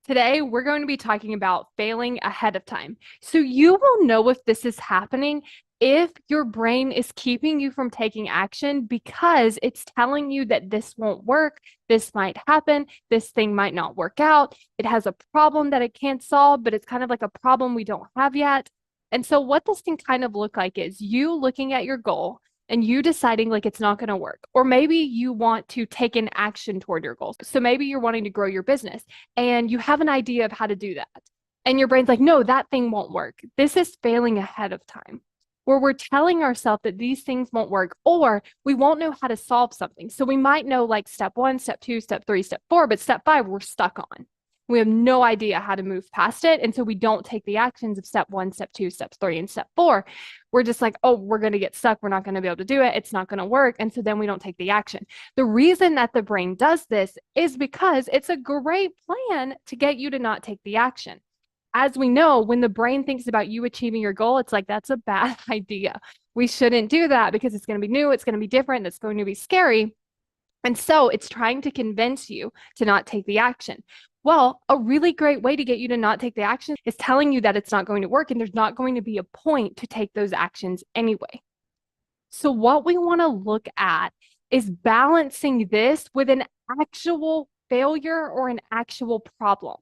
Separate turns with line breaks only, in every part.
Today, we're going to be talking about failing ahead of time. So you will know if this is happening if your brain is keeping you from taking action because it's telling you that this won't work, this might happen, this thing might not work out. It has a problem that it can't solve, but it's kind of like a problem we don't have yet. And so, what this can kind of look like is you looking at your goal and you deciding like it's not going to work. Or maybe you want to take an action toward your goals. So maybe you're wanting to grow your business and you have an idea of how to do that. And your brain's like, no, that thing won't work. This is failing ahead of time, where we're telling ourselves that these things won't work or we won't know how to solve something. So we might know like step one, step two, step three, step four, but step five, we're stuck on. We have no idea how to move past it. And so we don't take the actions of step one, step two, step three, and step four. We're just like, oh, we're going to get stuck. We're not going to be able to do it. It's not going to work. And so then we don't take the action. The reason that the brain does this is because it's a great plan to get you to not take the action. As we know, when the brain thinks about you achieving your goal, it's like, that's a bad idea. We shouldn't do that because it's going to be new. It's going to be different. It's going to be scary. And so it's trying to convince you to not take the action. Well, a really great way to get you to not take the action is telling you that it's not going to work and there's not going to be a point to take those actions anyway. So, what we want to look at is balancing this with an actual failure or an actual problem.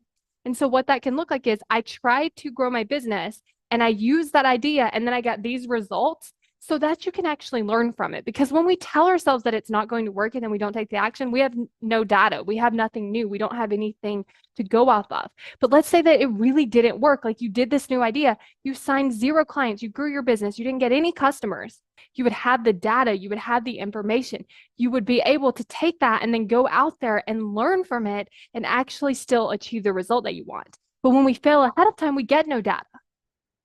And so, what that can look like is I tried to grow my business and I used that idea and then I got these results so that you can actually learn from it. Because when we tell ourselves that it's not going to work and then we don't take the action, we have no data. We have nothing new. We don't have anything to go off of. But let's say that it really didn't work. Like you did this new idea, you signed 0 clients, you grew your business, you didn't get any customers. You would have the data, you would have the information. You would be able to take that and then go out there and learn from it and actually still achieve the result that you want. But when we fail ahead of time, we get no data.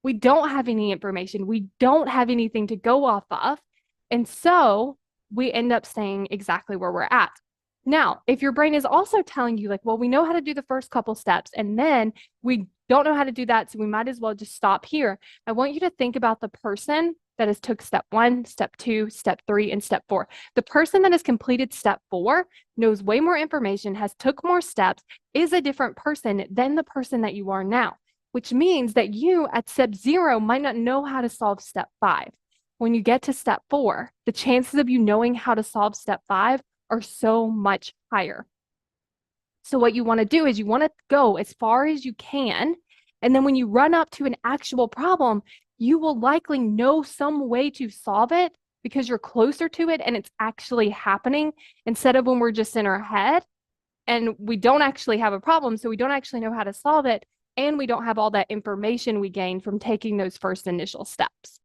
We don't have any information. We don't have anything to go off of. And so we end up staying exactly where we're at. Now, if your brain is also telling you, like, well, we know how to do the first couple steps, and then we don't know how to do that, so we might as well just stop here. I want you to think about the person that has took step 1, step 2, step 3, and step 4. The person that has completed step 4 knows way more information, has took more steps, is a different person than the person that you are now, which means that you at step 0 might not know how to solve step 5. When you get to step 4, the chances of you knowing how to solve step 5 are so much higher. So what you want to do is you want to go as far as you can. And then when you run up to an actual problem, you will likely know some way to solve it because you're closer to it and it's actually happening instead of when we're just in our head and we don't actually have a problem. So we don't actually know how to solve it. And we don't have all that information we gain from taking those first initial steps.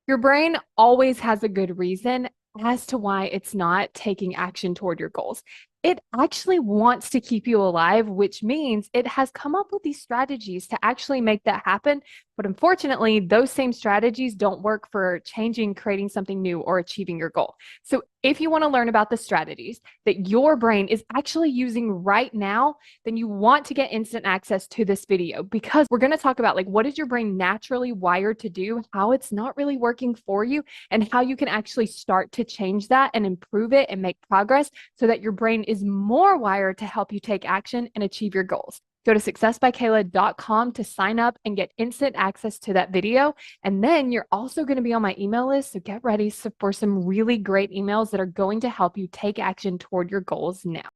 Your brain always has a good reason as to why it's not taking action toward your goals. It actually wants to keep you alive, which means it has come up with these strategies to actually make that happen. But unfortunately, those same strategies don't work for changing, creating something new, or achieving your goal. So if you want to learn about the strategies that your brain is actually using right now, then you want to get instant access to this video because we're going to talk about like what is your brain naturally wired to do, how it's not really working for you, and how you can actually start to change that and improve it and make progress so that your brain is more wired to help you take action and achieve your goals. Go to successbykayla.com to sign up and get instant access to that video. And then you're also going to be on my email list. So get ready for some really great emails that are going to help you take action toward your goals now.